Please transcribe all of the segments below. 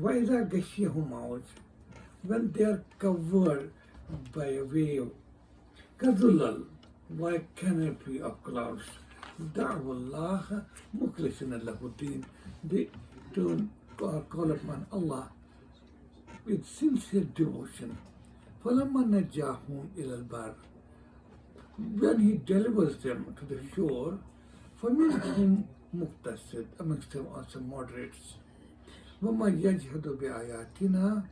وَإِذَا غَشِيَهُمْ مَوْجٌ, when they are covered by a wave, كَذُلَّلْ, like canopy of clouds, دَعْوَ اللَّهَ مُخْلِصِينَ لَهُ الدِّينَ, they turn or call upon Allah with sincere devotion. فَلَمَّا نَجَّاهُمْ إِلَى الْبَرِّ, when He delivers them to the shore, فَمِنْهُمْ مُقْتَصِدٌ, amongst them are some moderates. وَمَا يَجْحَدُ بِآيَاتِنَا,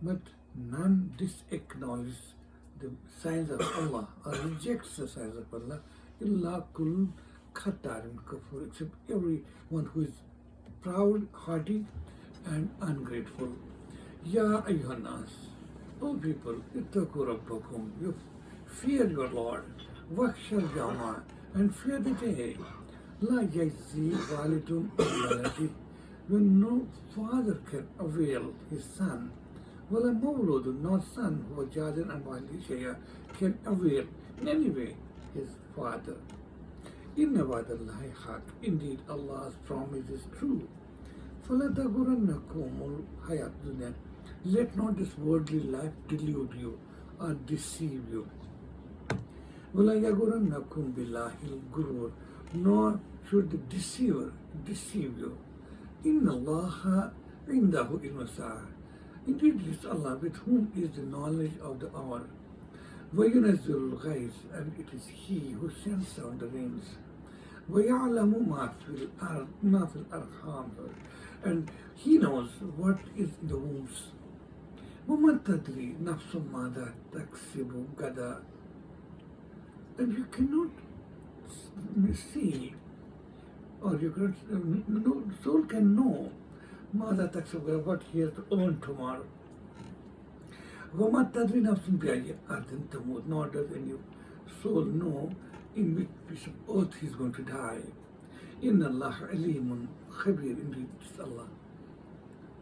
but none disacknowledge the signs of Allah or rejects the signs of Allah, إِلَّا كُلُّ خَتَّارٍ كَفُورٍ, except everyone who is proud, haughty, and ungrateful. Ya ayyuhannas, O people, ittaqu rabbakum, you fear your Lord, wakhshal yawma, and fear the day, la yajzi walidun waladi, when no father can avail his son, wala mawludun, no son who jadin and walishaya can avail in any way his father. Inna wa'dallahi haq, indeed Allah's promise is true. فَلَا تَغُرَنَّكُمُ الْحَيَاةُ الدُّنْيَا, let not this worldly life delude you or deceive you. وَلَا يَغُرَنَّكُمْ بِاللَّهِ الْغُرُورُ, nor should the deceiver deceive you. إِنَّ اللَّهَ عِنْدَهُ عِلْمُ السَّاعَةِ, indeed it is Allah with whom is the knowledge of the hour. وَيُنَزِّلُ الْغَيْثَ, and it is He who sends down the rains. وَيَعْلَمُ مَا فِي الْأَرْحَامِ, and He knows what is in the wombs. وَمَا تَدْرِي نَفْسٌ مَاذَا تَكْسِبُ غَدًا, and you cannot see, or you cannot, no soul can know مَاذَا تَكْسِبُ غَدًا, what he has to earn tomorrow. وَمَا تَدْرِي نَفْسٌ بِأَيِّ أَرْضٍ تَمُوتُ, nor does any soul know in which piece of earth he is going to die. Inna Allah alimun khabir, indeed it is Allah,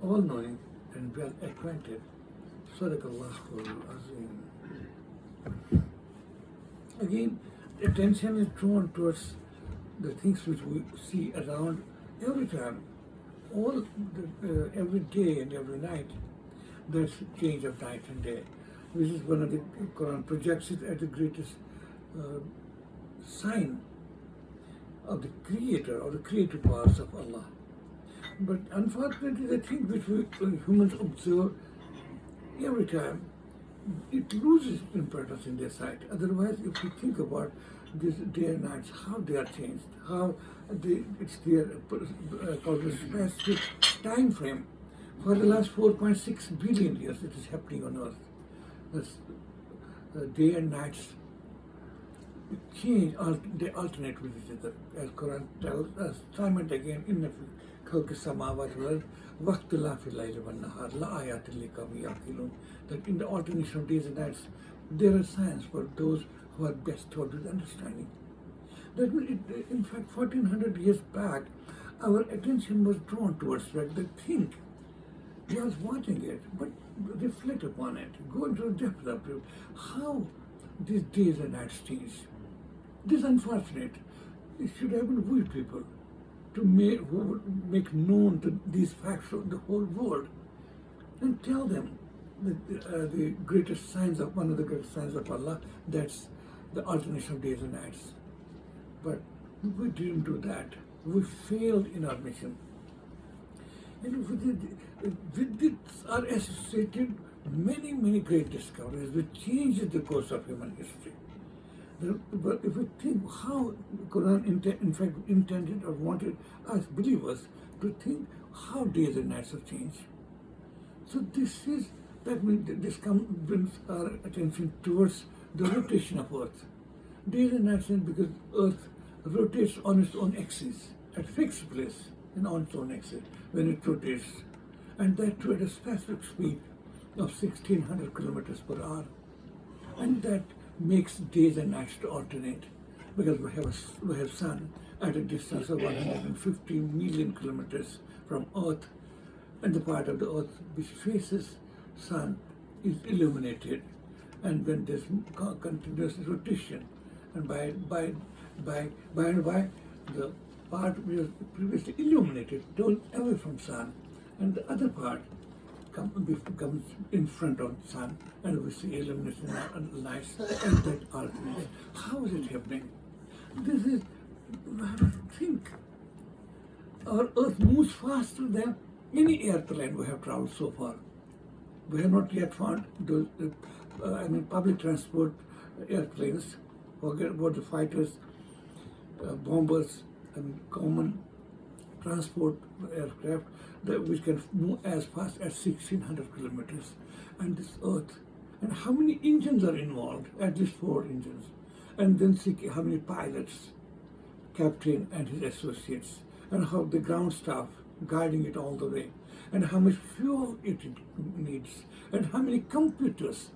all knowing and well acquainted. Sadaqallahul Azim. Again, attention is drawn towards the things which we see around every time, every day and every night. There's change of night and day, which is one of the Qur'an projects it as the greatest sign of the creator or the creative powers of Allah. But unfortunately, the thing which we humans observe every time, it loses importance in their sight. Otherwise, if you think about these day and nights, how they are changed, how it's their called a specific time frame. For the last 4.6 billion years, it is happening on Earth. This day and nights change, they alternate with each other. As Quran tells us time and again, in the khalqi samawati wal ard waqtilafi al-layli wan nahar la ayatin liqawmin yaqilun, that in the alternation of days and nights, there are signs for those who are best taught with understanding. That means, in fact, 1400 years back, our attention was drawn towards that. They think, we are watching it, but reflect upon it, go into the depth of it, how these days and nights change. This is unfortunate. It should have been we people to make known these facts of the whole world and tell them that the greatest signs of, one of the greatest signs of Allah, that's the alternation of days and nights. But we didn't do that. We failed in our mission. And with this are associated many great discoveries which changed the course of human history. But if we think how the Quran in fact intended or wanted us believers to think how days and nights have changed. So that means this brings our attention towards the rotation of Earth. Days and nights, because Earth rotates on its own axis, at fixed place and on its own axis when it rotates, and that too at a specific speed of 1600 kilometers per hour. And that makes days and nights to alternate, because we have sun at a distance of 150 million kilometers from Earth, and the part of the Earth which faces sun is illuminated. And when there's continuous rotation, and by the part which was previously illuminated turns away from sun, and the other part comes in front of the sun, and we see illumination and lights, and that alternates. How is it happening? This is, we have to think. Our Earth moves faster than any airplane we have traveled so far. We have not yet found those, public transport airplanes, forget about the fighters, bombers, and common transport aircraft which can move as fast as 1,600 kilometers. And this Earth, and how many engines are involved? At least 4 engines. And then see how many pilots, captain and his associates, and how the ground staff guiding it all the way, and how much fuel it needs, and how many computers,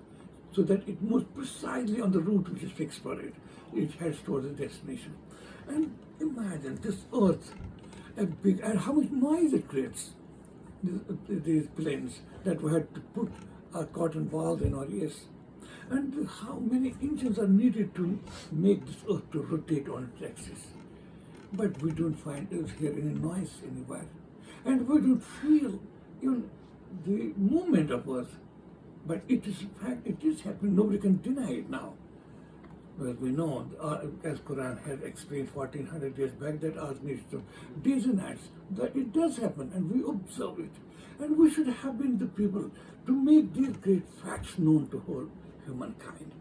so that it moves precisely on the route which is fixed for it. It heads towards the destination. And imagine this Earth, and how much noise it creates. These planes that we had to put our cotton balls in our ears, and how many engines are needed to make this Earth to rotate on its axis. But we don't hear any noise anywhere, and we don't feel even the movement of Earth. But it is in fact, it is happening. Nobody can deny it now. Well, we know, as Qur'an has explained 1400 years back, that Earth needs to days and nights. That it does happen, and we observe it. And we should have been the people to make these great facts known to whole humankind.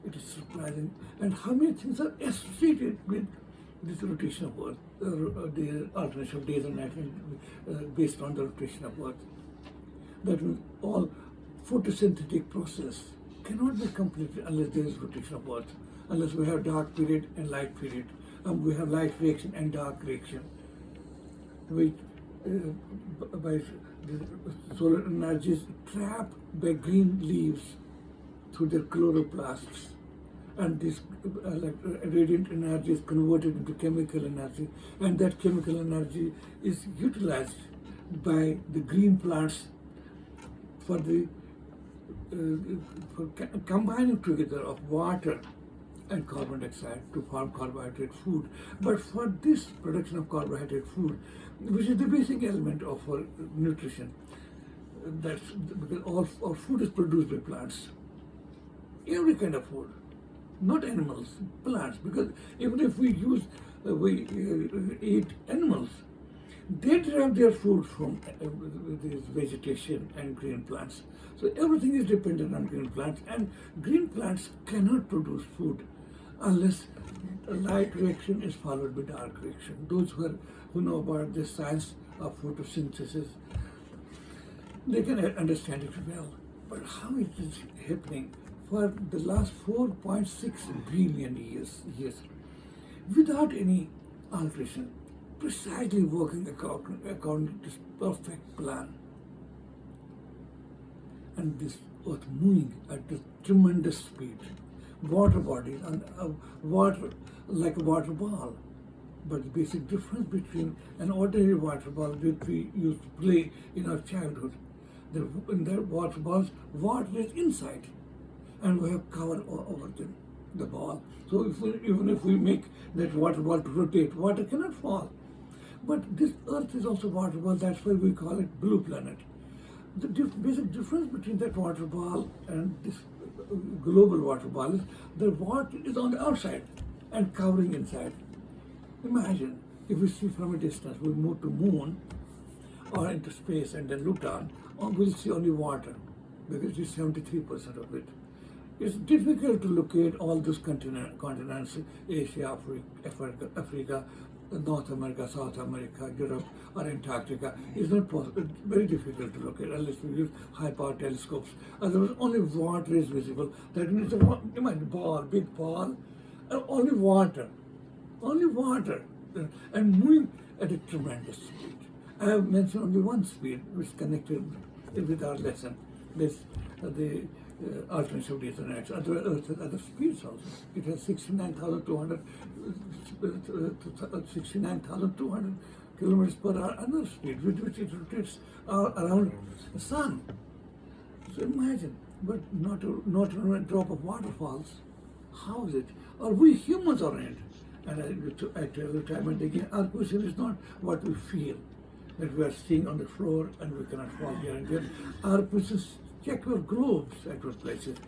It is surprising, and how many things are associated with this rotation of Earth, the alternation of days and nights based on the rotation of Earth. That means all photosynthetic process cannot be completed unless there is rotation of Earth, unless we have dark period and light period, and we have light reaction and dark reaction, which by the solar energy is trapped by green leaves through their chloroplasts, and this radiant energy is converted into chemical energy, and that chemical energy is utilized by the green plants for the for combining together of water and carbon dioxide to form carbohydrate food. But for this production of carbohydrate food, which is the basic element of our nutrition, that's because all food is produced by plants. Every kind of food, not animals, plants. Because even if we eat animals, they derive their food from this vegetation and green plants. So everything is dependent on green plants, and green plants cannot produce food unless light reaction is followed by dark reaction. Those who know about the science of photosynthesis, they can understand it well. But how it is happening for the last 4.6 billion years without any alteration, precisely working according to this perfect plan. And this Earth moving at this tremendous speed. Water bodies and water like a water ball. But the basic difference between an ordinary water ball that we used to play in our childhood, in the water balls, water is inside, and we have cover over the ball. So even if we make that water ball to rotate, water cannot fall. But this Earth is also water ball. That's why we call it blue planet. The basic difference between that water ball and this global water ball is the water is on the outside and covering inside. Imagine if we see from a distance, we move to moon or into space and then look down, we'll see only water because it's 73% of it. It's difficult to locate all those continents, Asia, Africa, North America, South America, Europe, or Antarctica. It's not possible. It's very difficult to locate unless we use high-power telescopes. Otherwise, only water is visible. That means a big ball, only water, and moving at a tremendous speed. I have mentioned only one speed, which is connected with our lesson. This the alternation of days and nights. Other speeds also. It has 69,200 kilometers per hour another speed with which it rotates around the sun. So imagine, but not a drop of water falls. How is it? Are we humans on it? And I tell you time and again, our question is not what we feel. that we are seeing on the floor and we cannot fall here and there. Our positions, check your globes at what places.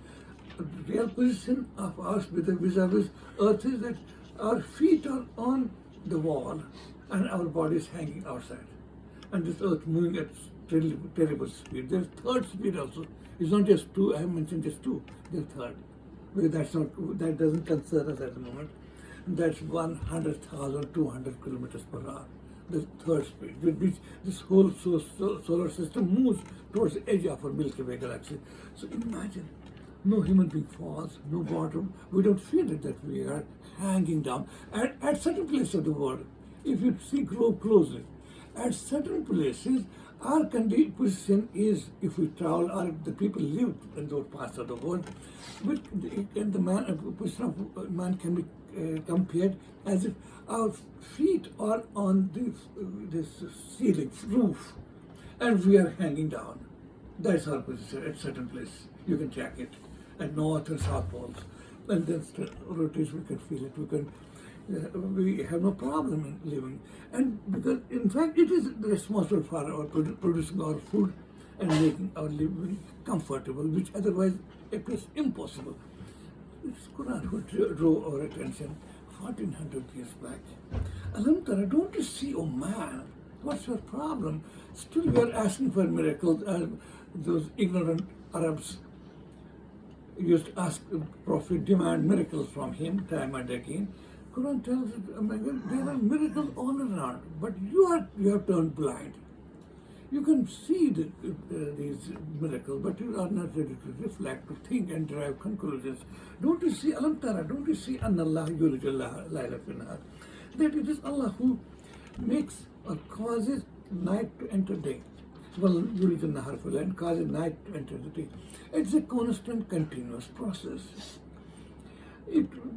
The real position of us vis-a-vis earth is that our feet are on the wall and our body is hanging outside. And this earth moving at terrible speed. There's third speed also. It's not just two, I have mentioned just two, there's third. But that doesn't concern us at the moment. That's 100,200 kilometers per hour. The third speed, with which this whole solar system moves towards the edge of our Milky Way galaxy. So imagine, no human being falls, no water. We don't feel it that we are hanging down. At certain places of the world, if you see globe closely, at certain places, our position is, if we travel, or if the people live in those parts of the world, but the position of man can be compared as if our feet are on this ceiling, roof, and we are hanging down. That's our position at certain places. You can check it at north and south poles, and then rotation we can feel it. We have no problem in living, and because in fact it is responsible for our producing our food and making our living comfortable, which otherwise appears impossible. It's Qur'an who drew our attention 1400 years back. Alhamdulillah, don't you see, oh man, what's your problem? Still we are asking for miracles, and those ignorant Arabs used to ask the Prophet, demand miracles from him time and again. Quran tells us, oh my God, there are miracles all around, but you have turned blind. You can see these miracles, but you are not ready to reflect, to think and derive conclusions. Don't you see, Alam Tara, don't you see, Anna Allah yulijul layla fi nahar, that it is Allah who makes or causes night to enter day. Well, yulijul nahar fi layla, causes night to enter the day. It's a constant, continuous process.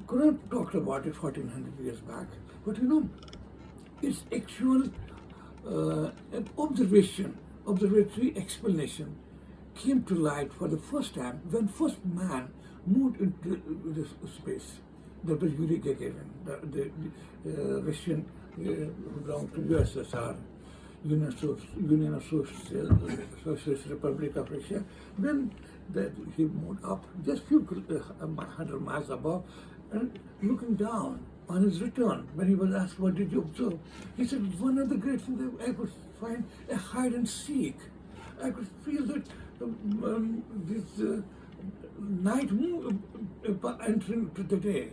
Quran talked about it 1400 years back, but its actual observatory explanation came to light for the first time when first man moved into this space. That was Yuri Gagarin, the Russian who belonged to USSR, Union of Socialist Republic of Russia. Then he moved up just few 100 miles above, and looking down on his return, when he was asked, what did you observe? He said, one of the great things that I could find, a hide and seek. I could feel that this night entering to the day,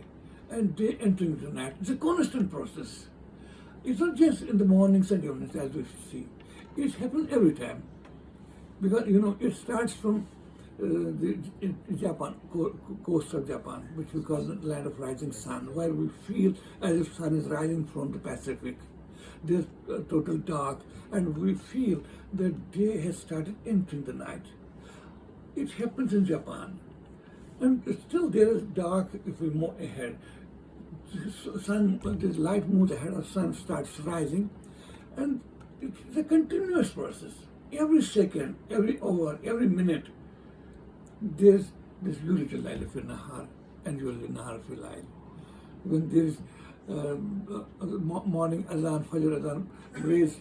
and day entering the night. It's a constant process. It's not just in the mornings and evenings, as we see. It happens every time. Because, it starts from the Japan, coast of Japan, which we call the land of rising sun, where we feel as if sun is rising from the Pacific. There's total dark, and we feel that day has started entering the night. It happens in Japan, and still there is dark if we move ahead. This light moves ahead, or sun starts rising, and it's a continuous process. Every second, every hour, every minute, there's this yulijul layla fi nahar and yulijul nahar fi layl. When there is morning azan, fajr azan, raised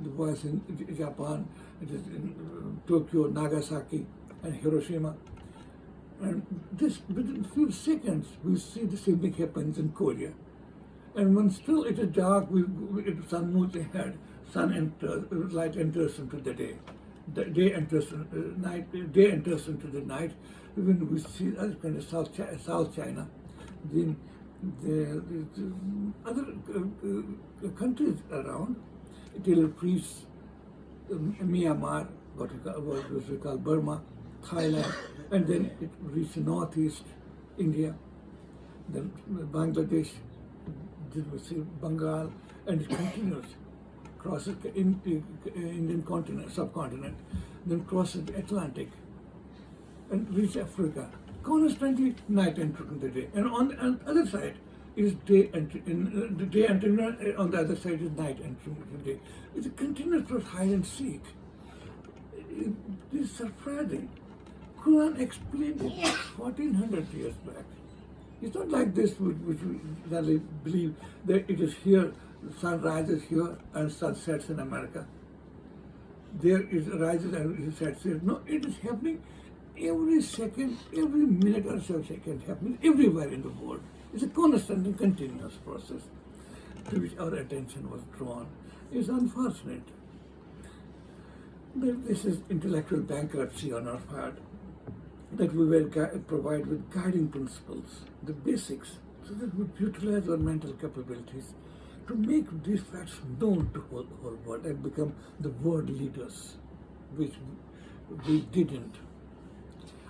the voice in Japan, it is in Tokyo, Nagasaki, and Hiroshima. And this, within a few seconds, we see the same thing happens in Korea. And when still it is dark, sun moves ahead, light enters into the day. The day enters night. Day enters into the night. When we see other kind of South China, then the other countries around, Taylor priests, Myanmar, what we call Burma, Thailand, and then it reaches northeast India, then Bangladesh, then we see Bengal, and it continues. Crosses the Indian continent, subcontinent, then crosses the Atlantic and reaches Africa. Constantly night entering the day, and on the other side is day entering. The day entering on the other side is night entering the day. It's a continuous hide and seek. It is surprising. Quran explained it 1400 years back. It's not like this, which we really believe that it is here. The sun rises here and sun sets in America. there it rises and it sets here. No, it is happening every second, every minute or so second, happening everywhere in the world. It's a constant and continuous process to which our attention was drawn. It's unfortunate that this is intellectual bankruptcy on our part, that we were provided with guiding principles, the basics, so that we utilize our mental capabilities to make these facts known to the whole world and become the world leaders, which we didn't.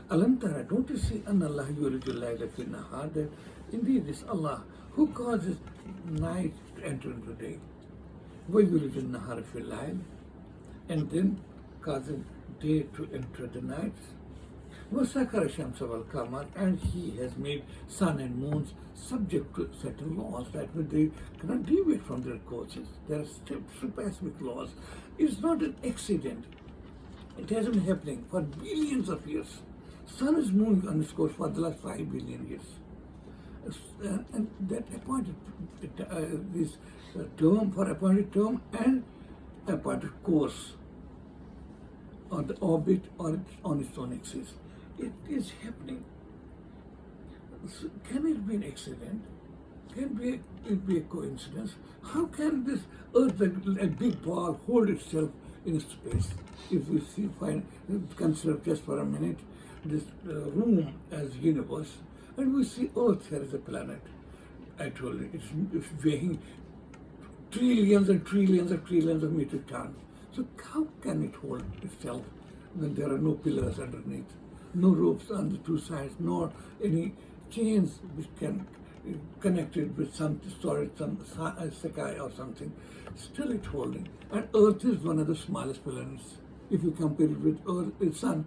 Alam tara, don't you see, Anna Allah yulijul layla fi nahar, that indeed it's Allah who causes night to enter into day. Wa yulijul nahar fi layl, and then causes day to enter the night. وَسَخَرَ الشَّمْسَ وَالْقَمَرَ, and He has made sun and moons subject to certain laws that they cannot deviate from their courses. There are specific laws. It's not an accident. It has been happening for billions of years. Sun is moving on its course for the last 5 billion years. And that appointed this term for appointed term and appointed course on the orbit or on its own axis. It is happening. So can it be an accident? Can it be a coincidence? How can this Earth, a big ball, hold itself in space? If we consider just for a minute this room as universe, and we see Earth here as a planet. Actually, it's weighing trillions and trillions and trillions of metric tons. So how can it hold itself when there are no pillars underneath, no ropes on the two sides, nor any chains which can connect it with some storage, some sky or something? Still it's holding. And Earth is one of the smallest planets. If you compare it with Earth, its Sun,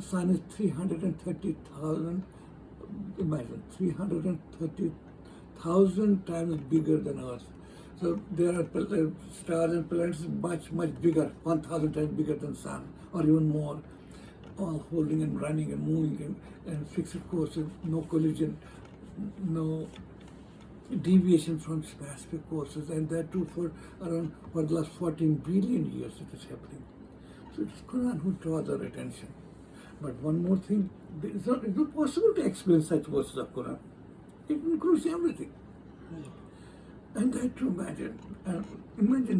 Sun is 330,000. Imagine 330,000 times bigger than Earth. So there are stars and planets much, much bigger, 1,000 times bigger than Sun, or even more, all holding and running and moving and fixed courses, no collision, no deviation from specific courses, and that too for the last 14 billion years it is happening. So it's Qur'an who draws our attention. But one more thing, it's not possible to explain such verses of Qur'an. It includes everything. And that to imagine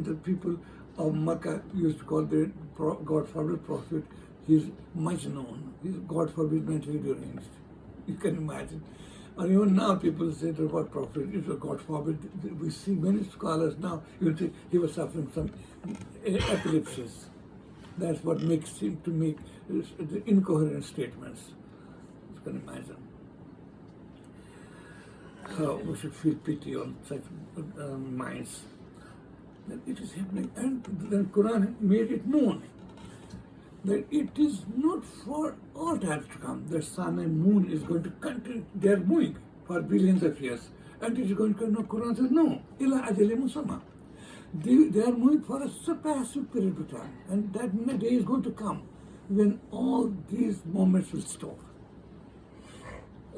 the people of Makkah used to call their God forbid prophet, he's much known, he's God forbid mentally deranged. You can imagine. Or even now people say the word prophet, it was God forbid. We see many scholars now, you think he was suffering from epilepsies. That's what makes him to make the incoherent statements. You can imagine. So we should feel pity on such minds. That it is happening, and then Quran made it known that it is not for all times to come. The sun and moon is going to continue. They are moving for billions of years, and it is going to. No, Quran says no. Ila ajali musamma. They are moving for a specific period of time, and that day is going to come when all these moments will stop.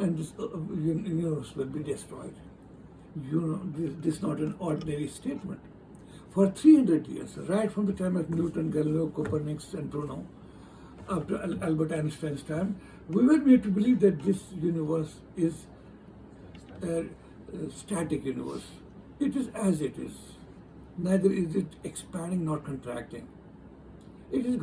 And this universe will be destroyed. This is not an ordinary statement. For 300 years, right from the time of Newton, Galileo, Copernicus, and Bruno, up to Albert Einstein's time, we were made to believe that this universe is a static universe. It is as it is. Neither is it expanding nor contracting. It is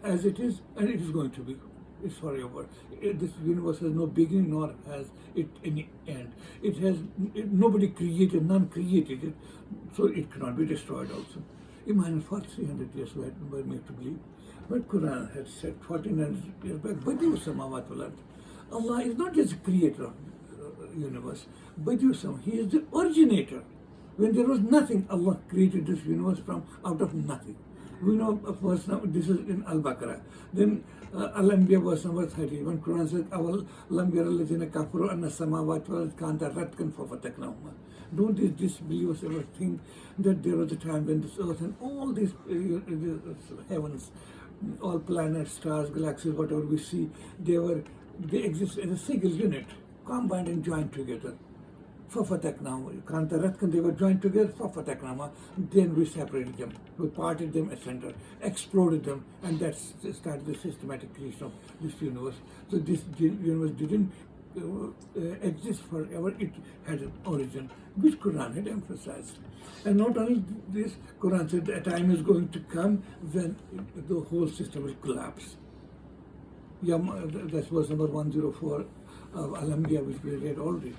as it is, and it is going to be. It's forever. This universe has no beginning nor has it any end. Nobody created, none created it, so it cannot be destroyed also. Imagine for 300 years we were made to believe. But Quran had said 1400 years back, Badi'u samawati wal ard. Allah is not just the creator of the universe, Badi'u samawati. He is the originator. When there was nothing, Allah created this universe from out of nothing. We know, of course, now this is in Al-Baqarah. Then Al-Anbiya verse number 30. When Quran says, "Awalam yara allazina kafaru anna samawati wal ardi kanata ratkan fafataknahuma." Don't these disbelievers ever think that there was a time when this earth and all these heavens, all planets, stars, galaxies, whatever we see, they exist as a single unit, combined and joined together. They were joined together, then we separated them, we parted them asunder, exploded them, and that started the systematic creation of this universe. So this universe didn't exist forever, it had an origin, which Quran had emphasized. And not only this, Quran said a time is going to come when the whole system will collapse. That's verse number 104 of Al-Anbiya, which we read already.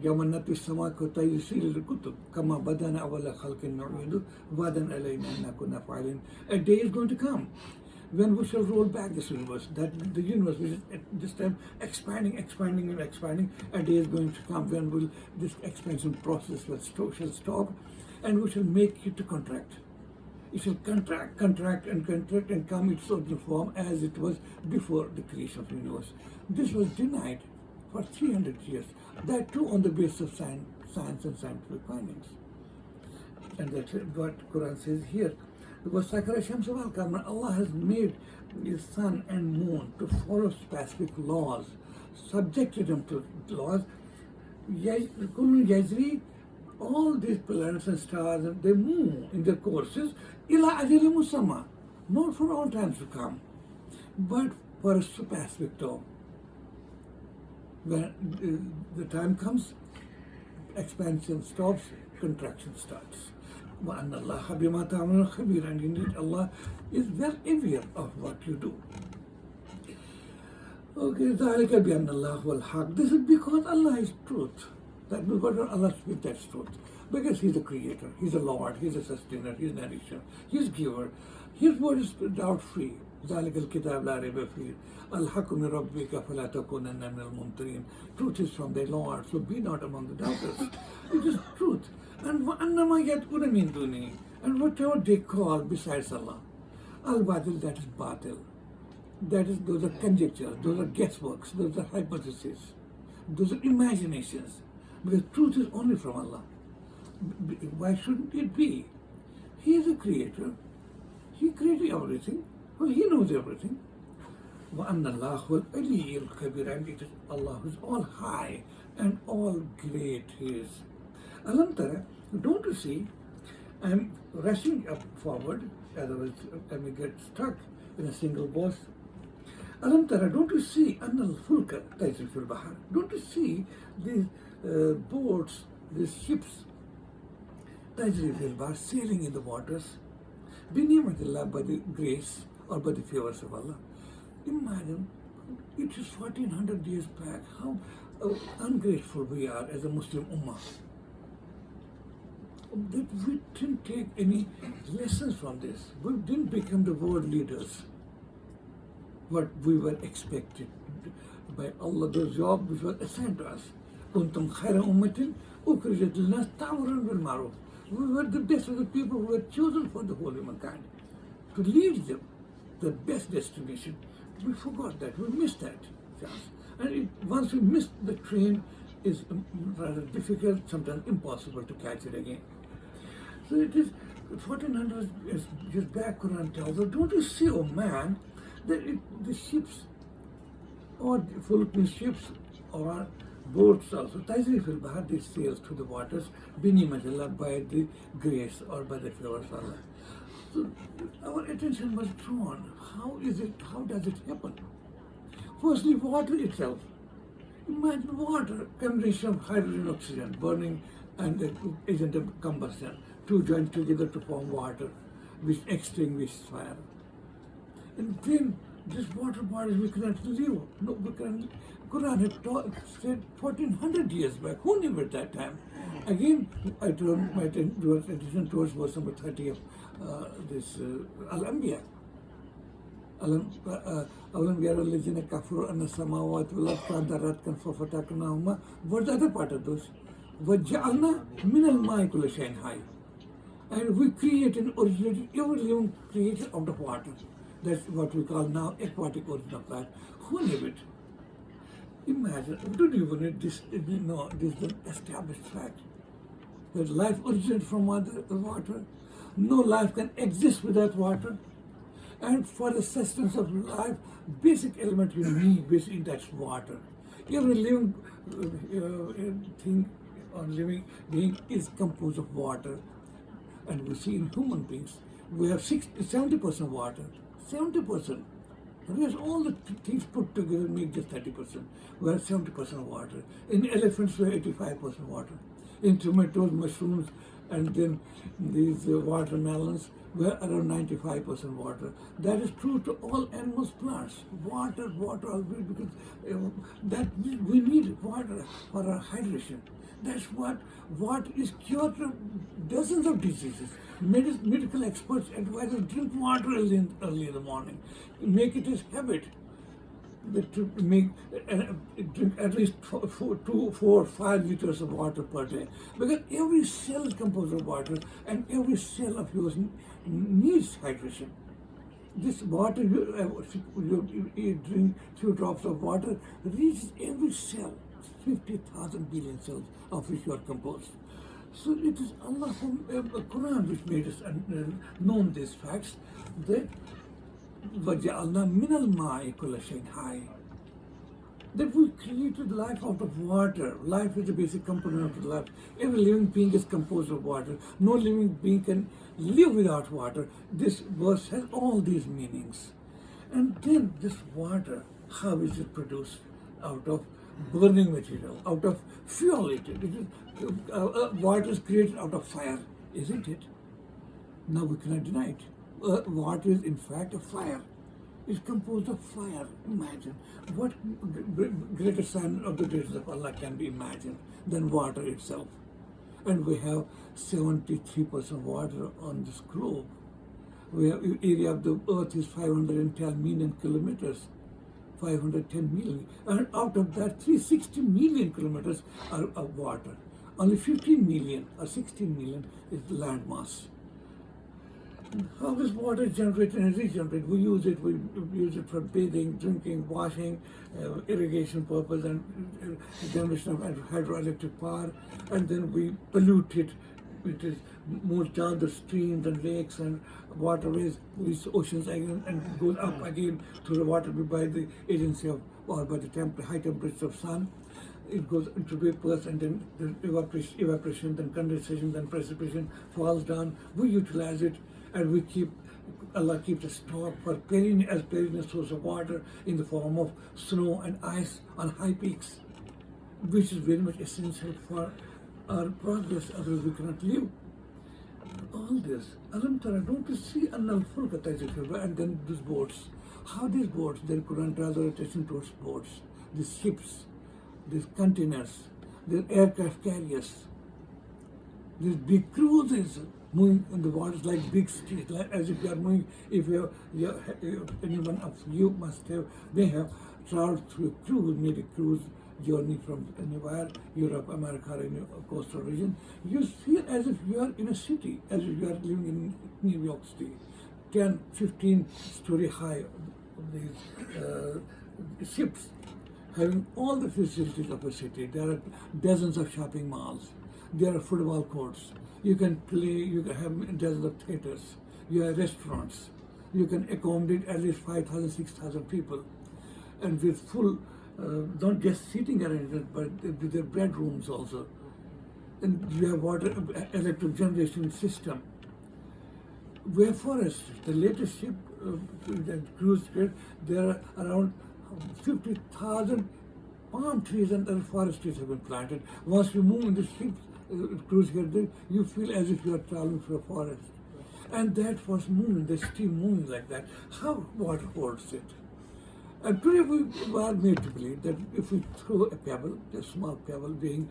يَوْمَ نَطْوِي السَّمَاءَ كَطَيِّ الْكُتُبِ كَمَا بَدَأْنَا أَوَّلَ خَلْقٍ نُعِيدُهُ وَعْدًا عَلَيْنَا إِنَّا كُنَّا فَاعِلِينَ. A day is going to come when we shall roll back this universe, that the universe which is at this time expanding. A day is going to come when this expansion process shall stop, and we shall make it to contract. It shall contract and come its original form as it was before the creation of the universe. This was denied for 300 years, that too on the basis of science and scientific findings. And that's what Quran says here. Because Allah has made the sun and moon to follow specific laws, subjected them to laws. All these planets and stars, they move in their courses, ila ajali musamma, not for all times to come, but for a specific term. When the time comes, expansion stops, contraction starts. وَأَنَّ اللَّهَ بِمَا تَعْمَلُونَ خَبِيرٌ. And indeed Allah is well aware of what you do. Okay, ذَلِكَ بِأَنَّ اللَّهَ هُوَ الْحَقُّ. This is because Allah is truth. That means what Allah speaks, that's truth. Because He's the creator, He's the Lord, He's the sustainer, He's the nourisher, He's giver. His word is doubt-free. ذَلِكَ الْكِتَابُ لَا رَيْبَ فِيهِ الْحَقُّ مِنْ رَبِّكَ فَلَا تَكُونَنَّ مِنَ الْمُمْتَرِينَ. Truth is from thy Lord, so be not among the doubters. It is truth. And وَأَنَّمَا يَدْعُونَ مِن دُونِهِ. And whatever they call besides Allah, al-batil, that is batil. Those are conjectures, those are guessworks, those are hypotheses, those are imaginations. Because truth is only from Allah. Why shouldn't it be? He is a creator. He created everything. Well, He knows everything. وَأَنَّ اللَّهُ هُوَ الْعَلِيُّ الْكَبِيرُ. And it is Allah who is all high and all great He is. Alam Tara, don't you see, I'm rushing up forward, otherwise I may get stuck in a single verse. Alam Tara, don't you see, Annal Fulka Tajri fil Bahar? Don't you see these boats, these ships, Tajri fil Bahar, sailing in the waters, Binimatillah, by the grace or by the favors of Allah? Imagine, it is 1400 years back, how ungrateful we are as a Muslim Ummah. That we didn't take any lessons from this. We didn't become the world leaders. What we were expected by Allah, the job which was assigned to us. Kuntum khayra ummatin ukhrijat lin-nas ta'muruna bil ma'ruf. We were the best of the people who were chosen for the whole humankind to lead them the best destination. We forgot that. We missed that chance. And once we missed the train, is rather difficult, sometimes impossible to catch it again. So it is 1400 years back, Quran tells us, don't you see, oh man, that the ships, or full ships, or boats also, Tajri fil Bahar, they sail through the waters, binimatillah, by the grace or by the favor of Allah. So our attention was drawn. How does it happen? Firstly, water itself. Imagine water, combination of hydrogen and oxygen, burning and the agent of combustion, two joined together to form water, which extinguishes fire. And then this water bodies we cannot live. No, we can. Quran had said 1400 years back. Who knew at that time? Again, I turn my attention towards verse number 30 of this Al-Anbiya. أَوْلَمْ يَرَ الَّذِينَ كَفَرُوا أَنَّ السَّمَاوَاتِ وَالْأَرْضَ كَانَتَا رَتْقًا فَفَتَقْنَاهُمَا. What's the other part of those? وَجَعَلْنَا مِنَ الْمَاءِ كُلَّ شَيْءٍ حَيٍّ. And we create and originated every living creature out of water. That's what we call now aquatic origin of life. Who knew it? Imagine, don't you believe this? No, this is an established fact. That life originates from water. No life can exist without water. And for the sustenance of life, basic element you need, basically that's water. Every living thing or living being is composed of water. And we see in human beings, we have 70% water. 70%. Whereas all the things put together make just 30%. We have 70% water. In elephants, we have 85% water. In tomatoes, mushrooms, and then these watermelons, we are around 95% water. That is true to all animals, plants. Water, always, because that we need water for our hydration. That's what is cure to dozens of diseases. Medical experts advise us drink water early in the morning. Make it a habit to make drink at least 2, 4, 5 liters of water per day, because every cell is composed of water, and every cell of yours needs hydration. This water you drink, few drops of water reaches every cell, 50,000 billion cells of which you are composed. So it is Allah from Qur'an which made us known these facts, that وَجَعَلْنَا مِنَ الْمَاءِ كُلَّ شَيْءٍ حَيٍّ, that we created life out of water. Life is the basic component of life. Every living being is composed of water. No living being can live without water. This verse has all these meanings. And then this water, how is it produced? Out of burning material, out of fuel. Water is created out of fire, isn't it? Now we cannot deny it. Water is in fact a fire. It's composed of fire. Imagine what greater sign of the greatness of Allah can be imagined than water itself. And we have 73% water on this globe. We have area of the earth is 510 million kilometers. 510 million, and out of that 360 million kilometers are of water. Only 15 million or 16 million is land mass. How is water generated and regenerated? We use it for bathing, drinking, washing, irrigation purpose, and generation of hydroelectric power, and then we pollute it. It is moved down the streams and lakes and waterways, these oceans again, and goes up again to the water by the agency of, or by the high temperature of sun. It goes into vapors, and then the evaporation, then condensation, then precipitation falls down. We utilize it, and Allah keeps a stock for as perennial source of water in the form of snow and ice on high peaks, which is very much essential for our progress, otherwise we cannot live. All this, Alam Tara, don't you see Annal Fulka Tajikirba, and then these boats? How these boats, then Quran draws our attention towards boats, these ships, these containers, these aircraft carriers, these big cruises moving in the waters like big streets, like as if you are moving. If anyone of you may have traveled through a cruise, made a cruise journey from anywhere, Europe, America, or any coastal region, you feel as if you are in a city, as if you are living in New York City. 10, 15 story high, these ships having all the facilities of a city. There are dozens of shopping malls. There are football courts. You can play, you can have dozens of theaters. You have restaurants. You can accommodate at least 5,000, 6,000 people. And with full, not just seating arrangements, but with their bedrooms also. And you have water, electric generation system. We have forests. The latest ship, that cruise ship, there are around 50,000 palm trees and other forest trees have been planted. Once you move in the ship, cruise here, you feel as if you are traveling through a forest. And that was moving, the steam moving like that. How water holds it? And today we are made to believe that if we throw a pebble, a small pebble weighing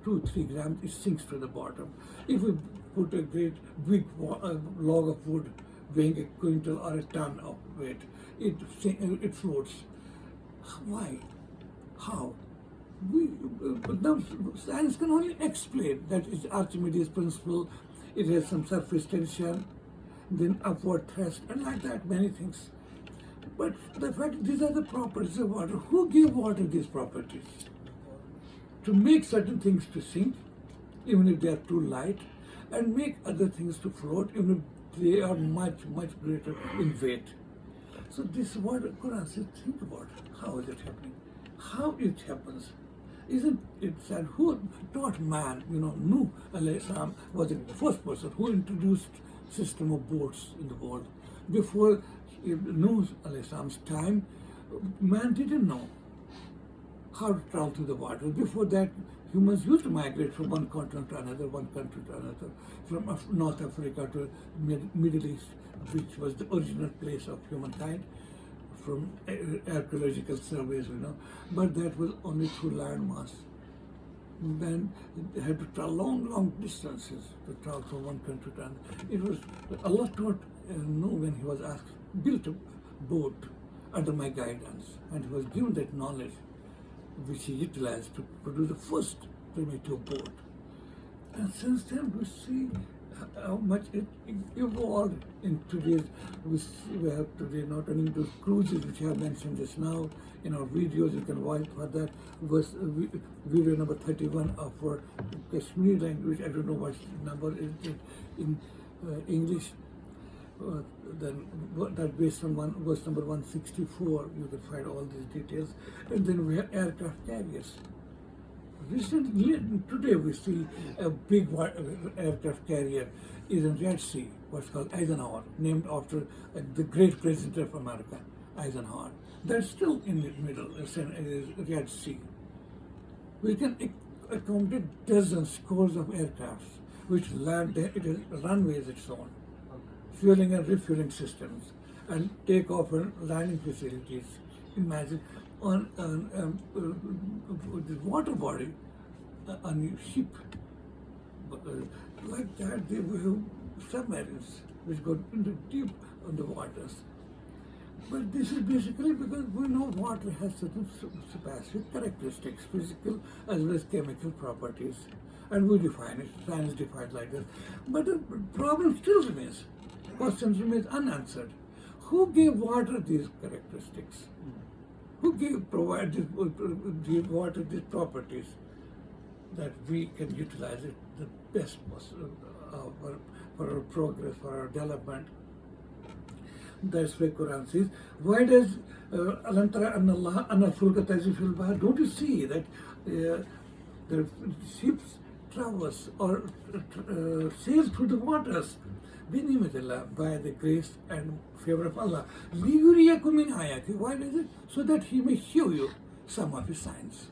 2-3 grams, it sinks to the bottom. If we put a great big log of wood weighing a quintal or a ton of weight, it floats. Why? How? Now, science can only explain that it's Archimedes' principle. It has some surface tension, then upward thrust, and like that, many things. But the fact, these are the properties of water. Who gave water these properties? To make certain things to sink, even if they are too light, and make other things to float, even if they are much, much greater in weight. So this is what Quran says, think about how is it happening, how it happens. Isn't it said who taught man? Nuh alayhi salam was the first person who introduced system of boats in the world. Before Nuh alayhi salam's time, man didn't know how to travel through the water. Before that, humans used to migrate from one continent to another, one country to another, from North Africa to Middle East, which was the original place of humankind, from archaeological surveys, but that was only through land mass. Then they had to travel long distances to travel from one country to another. It was Allah taught Noah when he was asked, build a boat under my guidance, and he was given that knowledge, which he utilized to produce the first primitive boat. And since then, we see how much it evolved in today's. We have today not only those cruises which I have mentioned just now in our videos. You can watch for that. Video number 31 of our Kashmiri language. I don't know what number is it in English. Then that based on verse number 164, you can find all these details. And then we have aircraft carriers. Recently, today we see a big aircraft carrier is in Red Sea, what's called Eisenhower, named after the great president of America, Eisenhower. That's still in the middle, it's Red Sea. We can accommodate dozens, scores of aircrafts, which land, it has runways its own, fueling and refueling systems, and takeoff and landing facilities. Imagine on the water body, on a ship, like that they will have submarines which go into deep on the waters. But this is basically because we know water has certain specific characteristics, physical as well as chemical properties, and we define it, science defined like this. But the problem still remains, questions remain unanswered. Who gave water these characteristics? Who provided water these properties that we can utilize it the best possible for our progress, for our development? That's why Quran says, why does Alam tara anna Allah anna al-fulka tajri fil bahr? Don't you see that the ships traverse or sail through the waters? By the grace and favor of Allah. Why does it? So that He may show you some of His signs.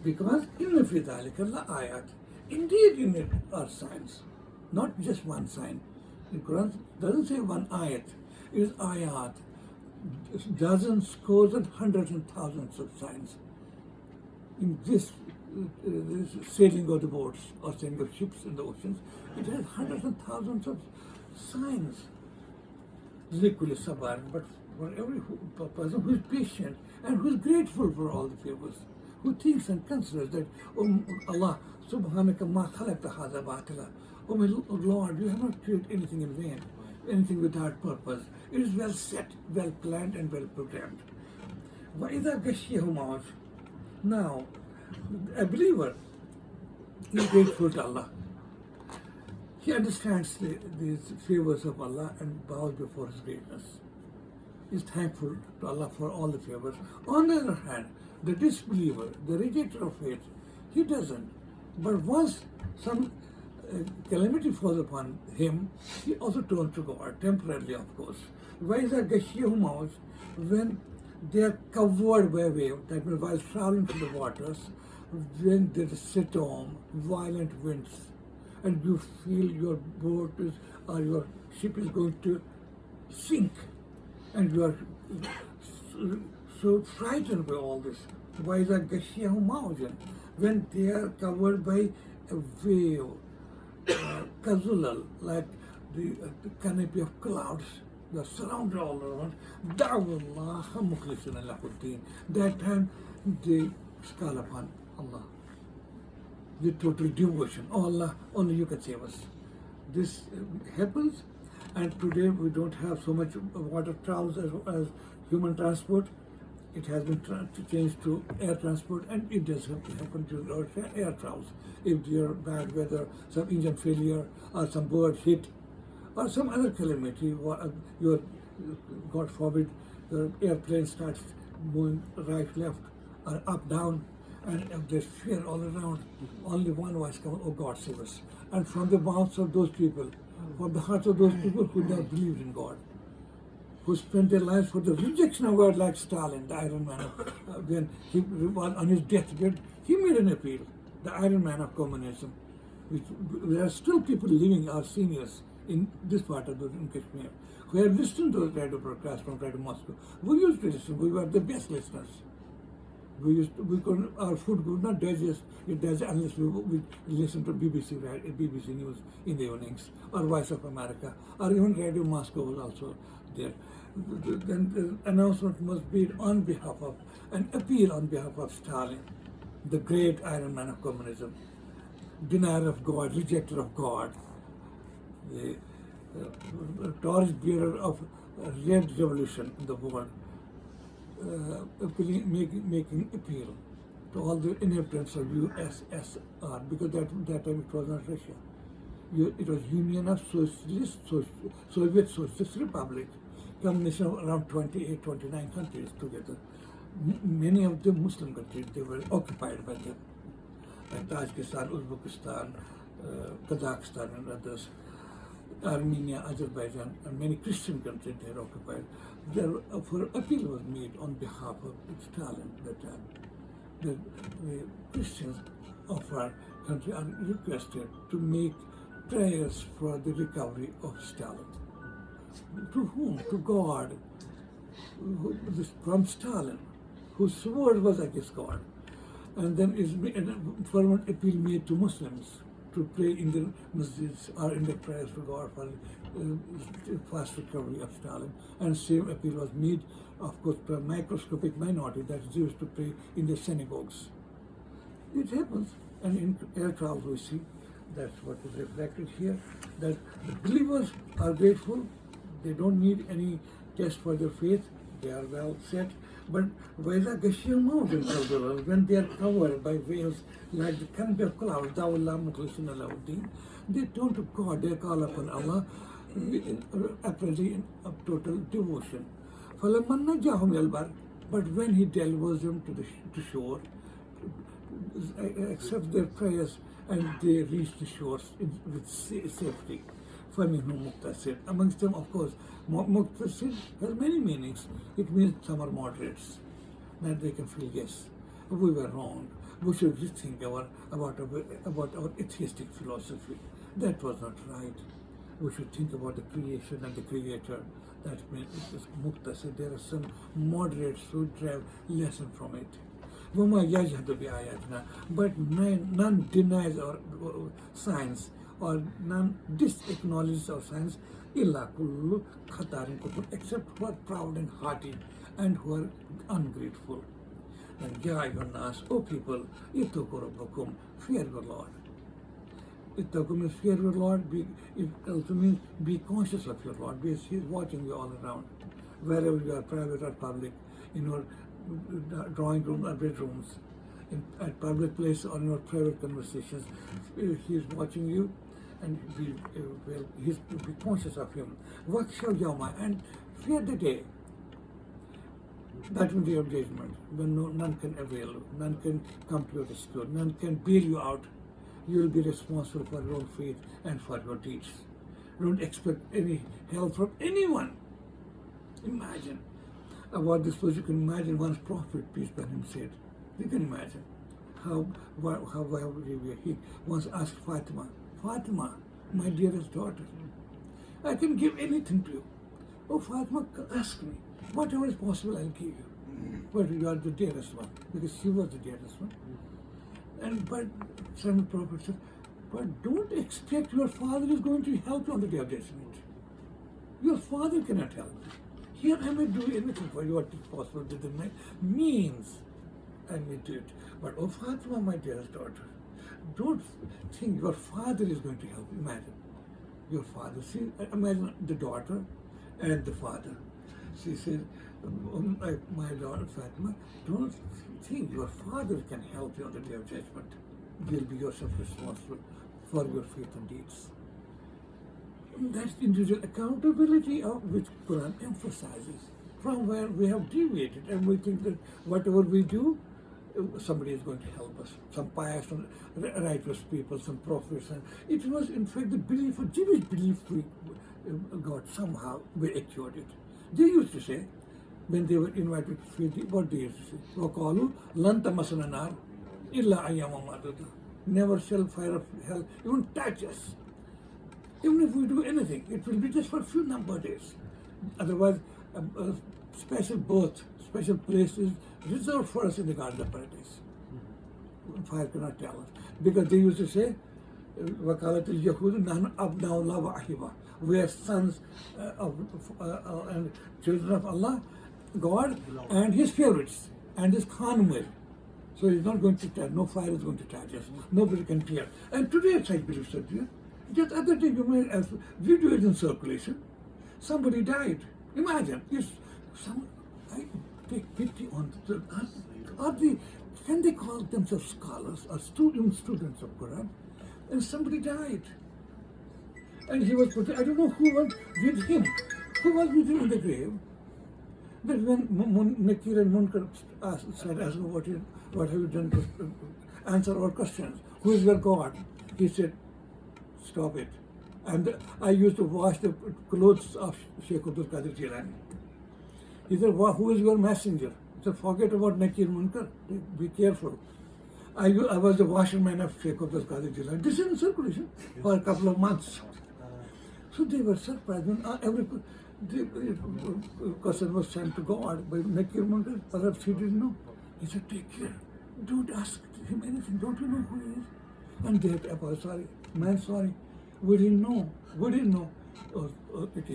Because inna fi dhalika la ayat. Indeed in it are signs. Not just one sign. The Quran doesn't say one ayat. It is ayat. Dozens, scores and hundreds and thousands of signs. In this sailing of the boats or sailing of ships in the oceans, it has hundreds and thousands of signs. Liquid sabar, but for every person who is patient and who is grateful for all the favors, who thinks and considers that, oh Allah, subhanaka ma khalaqta hadha batila. Oh my Lord, you have not created anything in vain, anything without purpose. It is well set, well planned and well programmed. وَإِذَا غَشِيَهُ مَوْجٌ. Now, a believer is grateful to Allah. He understands these favors of Allah and bows before His greatness. He is thankful to Allah for all the favors. On the other hand, the disbeliever, the rejecter of faith, he doesn't. But once some calamity falls upon him, he also turns to God, temporarily of course. وَإِذَا غَشِيَهُ مَوْجٌ. When they are covered by a wave, that means while traveling through the waters, when there is storm, violent winds, and you feel your boat is, or your ship is going to sink, and you are so frightened by all this. وَإِذَا غَشِيَهُ مَوْجٌ. When they are covered by a wave, kazulal, like the canopy of clouds, you are surrounded all around. Da'wallah mukhlisina lahuddin. That time they call upon Allah with total devotion. Oh Allah, only you can save us. This happens, and today we don't have so much water travels as human transport. It has been changed to air transport, and it does happen to our air travels. If there are bad weather, some engine failure, or some bird hit, or some other calamity, God forbid, your airplane starts moving right, left, or up, down, And there's fear all around. Only one voice comes, oh God, save us. And from the mouths of those people, from the hearts of those people who never believed in God, who spent their lives for the rejection of God, like Stalin, the Iron Man. When he was on his deathbed, he made an appeal, the Iron Man of communism. There are still people living, our seniors, in this part of in Kashmir, who have listened to the radio broadcast from Radio Moscow. We used to listen, we were the best listeners. Our food could not digest unless we listen to BBC News in the evenings, or Voice of America, or even Radio Moscow was also there. Then the announcement must be on behalf of, an appeal on behalf of Stalin, the great Iron Man of communism, denier of God, rejecter of God, the torchbearer of red revolution in the world, making appeal to all the inhabitants of USSR, because that time it was not Russia. It was Union of Soviet Socialist Republic, combination of around 28, 29 countries together. Many of the Muslim countries, they were occupied by them, like Tajikistan, Uzbekistan, Kazakhstan and others, Armenia, Azerbaijan, and many Christian countries they are occupied. Therefore, appeal was made on behalf of Stalin that time. The Christians of our country are requested to make prayers for the recovery of Stalin. To whom? To God, from Stalin, whose sword was against God. And then is a fervent appeal made to Muslims to pray in the masjids or in the prayers to God for fast recovery of Stalin. And same appeal was made, of course, to a microscopic minority, that's Jews, to pray in the synagogues. It happens, and in air travels we see that's what is reflected here, that the believers are grateful, they don't need any test for their faith, they are well set. But when they are covered by veils like the canopy of clouds, they turn to God, they call upon Allah, apparently in total devotion. But when He delivers them to shore, accept their prayers, and they reach the shores with safety. Amongst them, of course, Muqtasid has many meanings. It means some are moderates, that they can feel, yes, we were wrong. We should rethink about our atheistic philosophy. That was not right. We should think about the creation and the Creator. That means Muqtasid. There are some moderates who drive lesson from it. But none denies our science, or none disacknowledges our science, except who are proud and haughty and who are ungrateful. And O people, fear your Lord. Ittaqu means fear your Lord. It also means be conscious of your Lord, because He is watching you all around, wherever you are, private or public, in your drawing room or bedrooms, at public place or in your private conversations. He is watching you, and be conscious of Him. And fear the day. That will be your judgment, when none can avail, none can come to your rescue, none can bail you out. You will be responsible for your own faith and for your deeds. Don't expect any help from anyone. Imagine about this place. You can imagine one's prophet, peace be upon him, said. You can imagine how he once asked Fatima, my dearest daughter, I can give anything to you. Oh, Fatima, ask me. Whatever is possible, I'll give you. But you are the dearest one, because she was the dearest one. But some prophet said, but don't expect your father is going to help you on the day of judgment. Your father cannot help you. Here I may do anything for you, what is possible within my means. I may do it. But oh Fatima, my dearest daughter, don't think your father is going to help you. Imagine your father. See, imagine the daughter and the father. She said, my daughter Fatima, don't think your father can help you on the day of judgment. You'll be yourself responsible for your faith and deeds. That's individual accountability, of which Quran emphasizes, from where we have deviated, and we think that whatever we do, somebody is going to help us, some pious and righteous people, some prophets. And it was, in fact, the belief, a Jewish belief we got somehow, we acquired it. They used to say, when they were invited to feed, what they used to say? وَقَالُوا لَن تَمَسَّنَا النَّارُ إِلَّا أَيَّامًا مَعْدُودَةً. Never shall fire of hell even touch us. Even if we do anything, it will be just for a few number of days. Otherwise, a special berth, special place is reserved for us in the Garden of Paradise. Fire cannot tell us. Because they used to say, وَقَالَتِ الْيَهُودُ نَحْنُ أَبْنَاءُ اللَّهِ وَأَحِبَّاؤُهُ. We are sons and children of Allah, God, and His favorites, and His khanumir. So He's not going to touch, no fire is going to touch us, nobody can tear. And today such beliefs are there. Just other day, you may have video is in circulation. Somebody died. Imagine, I take pity on can they call themselves scholars or students of Quran? And somebody died. And he was put, I don't know who was with him. Who was with him in the grave? But when Nakir and Munkar said, what have you done to answer our questions? Who is your God? He said, stop it. And I used to wash the clothes of Sheikh Abdul Qadir Jilani. He said, who is your messenger? He said, forget about Nakir Munkar. Be careful. I was the washerman of Sheikh Abdul Qadir Jilani. This is in circulation for a couple of months. So they were surprised when every question was sent to God by Nakir Munkar. Perhaps he didn't know. He said, take care. Don't ask him anything. Don't you know who he is? And they had to sorry. Man, sorry. We didn't know. He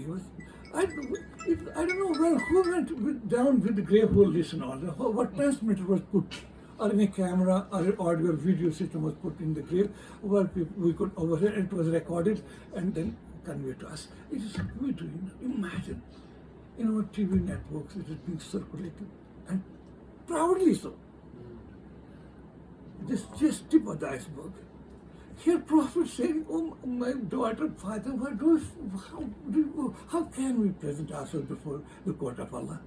was. I don't know who went down with the grave hole list and all. What transmitter was put, or any camera or audio or video system was put in the grave, where we could overhear. It was recorded and then conveyed to us. It is we do. Imagine, in our TV networks, it is being circulated, and proudly so. This just tip of the iceberg. Here, Prophet saying, "Oh, my daughter, Father, how can we present ourselves before the court of Allah?"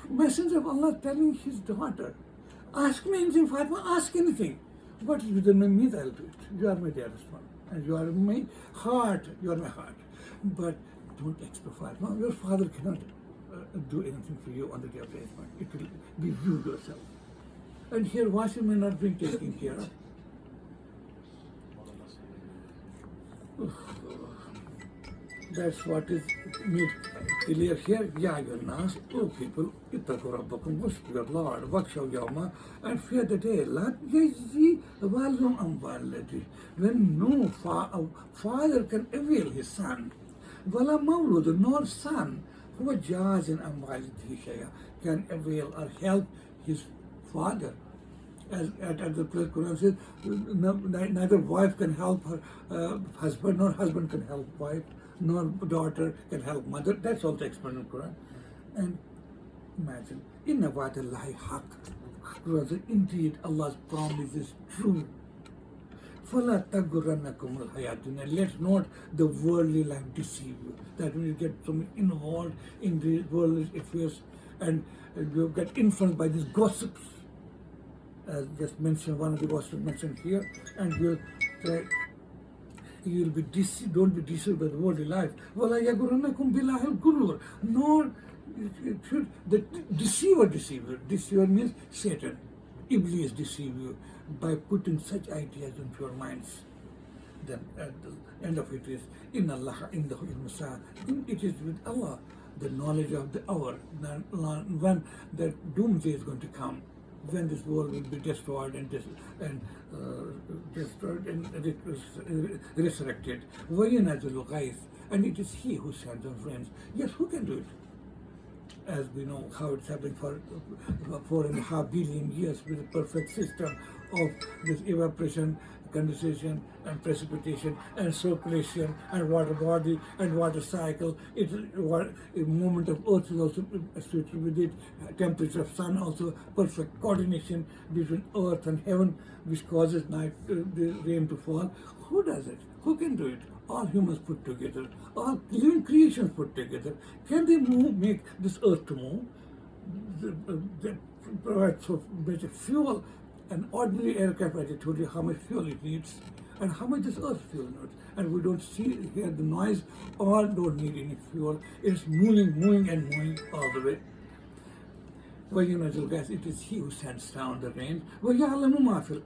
Messenger of Allah telling his daughter, "Ask me anything, Fatima. Ask anything. What is within my means, I'll do it. You are my dearest one, and you are my heart. You are my heart. But don't expect Fatima. Your father cannot do anything for you on the day of judgment. It will be you yourself." And here, washing may not being taken care of. That's what is made clear here. Ya Nas, O people, ittaqu rabbakum, worship your Lord, wakshaw yawma, and fear the day. La yajzi walum am waladi. When no father can avail his son, wala mawlud, nor son, who jazin am walidi shaya, can avail or help his father. As the Quran says, neither wife can help her husband, nor husband can help wife, nor daughter can help mother. That's also explained in Quran. And imagine, inna wa'dallahi haqq. Indeed, Allah's promise is true. فَلَا تَغُرَّنَّكُمُ الْحَيَاةُ الدُّنْيَا. Let not the worldly life deceive you. That when you get so much involved in the worldly affairs and you get influenced by these gossips, as just mentioned, one of the gossips mentioned here, and you'll be deceived. Don't be deceived by the worldly life. وَلَا يَغُرَّنَّكُمْ بِاللَّهِ الْغُرُورُ. Nor should the deceiver deceive you. Deceiver means Satan. Iblis deceive you by putting such ideas into your minds. Then at the end of it is, Inna Allah indahu ilmu sa'a. It is with Allah the knowledge of the hour, when the doomsday is going to come, when this world will be destroyed and resurrected. And it is He who sends on friends. Yes, who can do it? As we know how it's happening for 4.5 billion years with a perfect system of this evaporation, condensation and precipitation and circulation and water body and water cycle. A movement of earth is also associated with it. Temperature of sun also, perfect coordination between earth and heaven, which causes night the rain to fall. Who does it? Who can do it? All humans put together, all living creations put together. Can they make this earth to move? they provide so much fuel. An ordinary aircraft, I told you how much fuel it needs and how much this earth fuel needs. And we don't hear the noise or don't need any fuel. It's moving and moving all the way. Guys, it is He who sends down the rain. وَيَعْلَمُ مَا فِي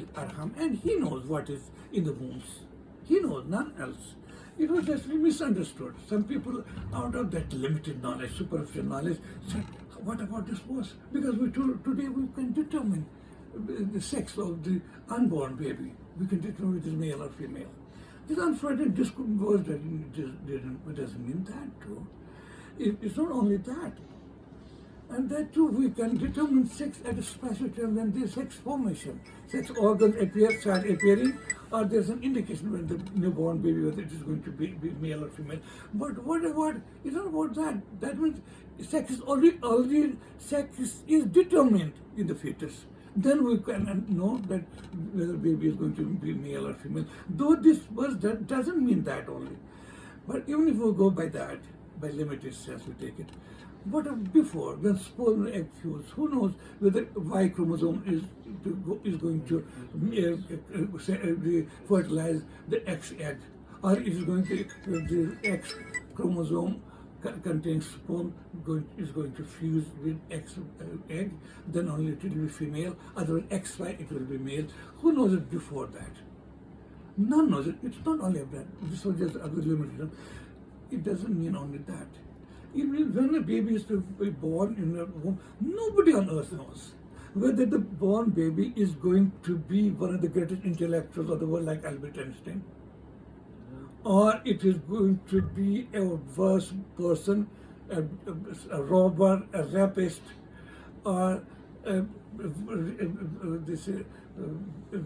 الْأَرْحَامِ. And He knows what is in the wombs. He knows, none else. It was just misunderstood. Some people, out of that limited knowledge, superficial knowledge, said, what about this was? Because today we can determine the sex of the unborn baby. We can determine it is male or female. This unfortunate discourse it doesn't mean that too. It's not only that. And that too, we can determine sex at a special time when there's sex formation. Sex organs start appearing, or there's an indication when the newborn baby, whether it is going to be male or female. But what about, it's not about that. That means sex is already sex is determined in the fetus. Then we can know that whether baby is going to be male or female. Though this verse that doesn't mean that only. But even if we go by that, by limited sense we take it. What before, when sperm and egg fuse, who knows whether Y chromosome is going to fertilize the X egg, or it is going to, the X chromosome contains sperm is going to fuse with X egg, then only it will be female, otherwise XY it will be male. Who knows it before that? None knows it. It's not only that. This was just other limitation. It doesn't mean only that. Even when a baby is to be born in a womb, nobody on earth knows whether the born baby is going to be one of the greatest intellectuals of the world like Albert Einstein, or it is going to be a worse person, a robber, a rapist, or a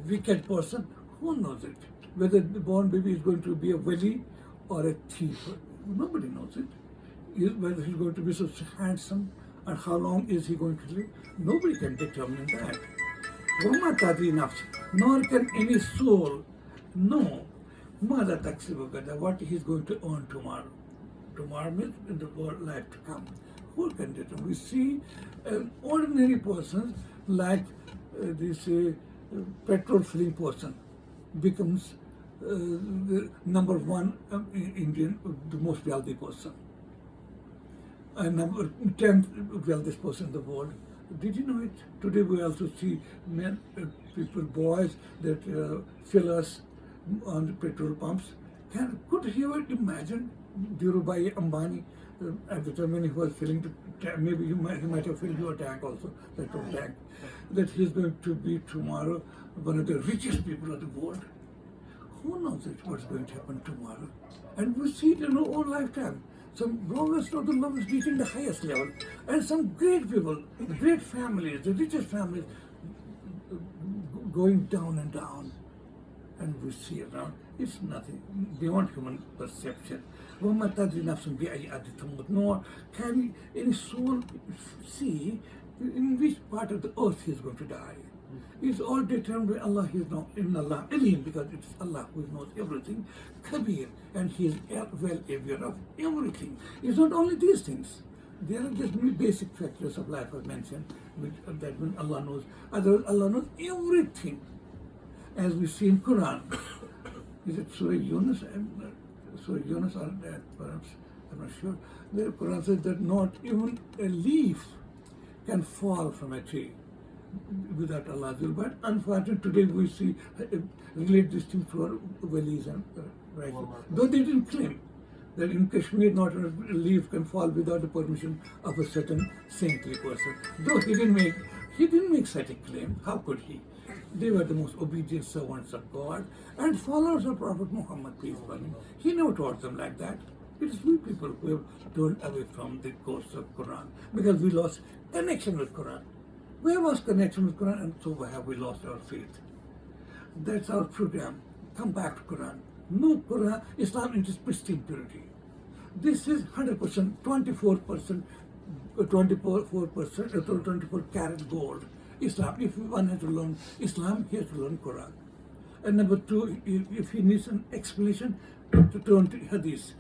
wicked person. Who knows it? Whether the born baby is going to be a wali or a thief. Nobody knows it. Whether he's going to be so handsome and how long is he going to live. Nobody can determine that. وَمَا تَدْرِي نَفْسٌ. Nor can any soul know مَاذَا تَكْسِبُ غَدًا, what he's going to earn tomorrow. Tomorrow means in the world life to come. Who can determine? We see ordinary persons like this petrol filling person becomes the number one Indian, the most wealthy person. Number 10th wealthiest person in the world. Did you know it? Today we also see men, people, boys that fill us on the petrol pumps. Could he ever imagine Dhirubhai Ambani at the time when he was filling maybe he might have filled your tank also, petrol tank, that he's going to be tomorrow one of the richest people of the world. Who knows what's going to happen tomorrow? And we see it in our own lifetime. Some lowest of the lowest reaching the highest level, and some great people, great families, the richest families going down and down. And we see around, it's nothing beyond human perception. Nor can any soul see in which part of the earth he is going to die. It's all determined by Allah. He is not in Allah Alim, because it's Allah who knows everything. Kabir, and He is well aware of everything. It's not only these things. There are just basic factors of life I've mentioned, that when Allah knows. Otherwise, Allah knows everything. As we see in Qur'an, is it Surah Yunus? Surah Yunus or that perhaps, I'm not sure. The Qur'an says that not even a leaf can fall from a tree without Allah's will. But unfortunately, today we see relate this thing to our walis and rifles. Though they didn't claim that in Kashmir not a leaf can fall without the permission of a certain saintly person. Though he didn't make such a claim. How could he? They were the most obedient servants of God and followers of Prophet Muhammad, peace be upon him. He never taught them like that. It is we people who have turned away from the course of Quran because we lost connection with Quran. We have lost connection with Quran, and so have we lost our faith. That's our program. Come back to Quran. No Quran, Islam it is pristine purity. This is 100%, 24%, 24 karat gold. Islam, if one has to learn Islam, he has to learn Quran. And number two, if he needs an explanation, to turn to Hadith.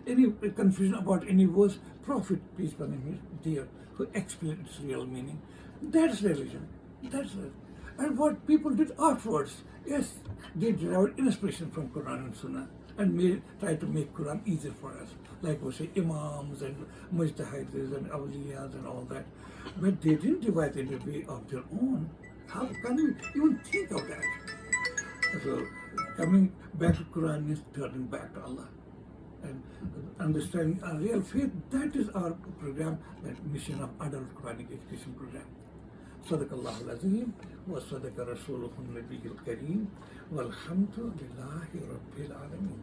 any confusion about any verse, Prophet, peace be upon him, is there who explain its real meaning. That's religion. That's it. And what people did afterwards, yes, they derived inspiration from Quran and Sunnah and try to make Quran easier for us. Like we say, Imams and Mujtahids and Awliyas and all that. But they didn't devise in a way of their own. How can you even think of that? So, coming back to Quran is turning back to Allah. And understanding our real faith, that is our program, that mission of adult Quranic education program. صدق الله العظيم وصدق رسوله النبي الكريم والحمد لله رب العالمين.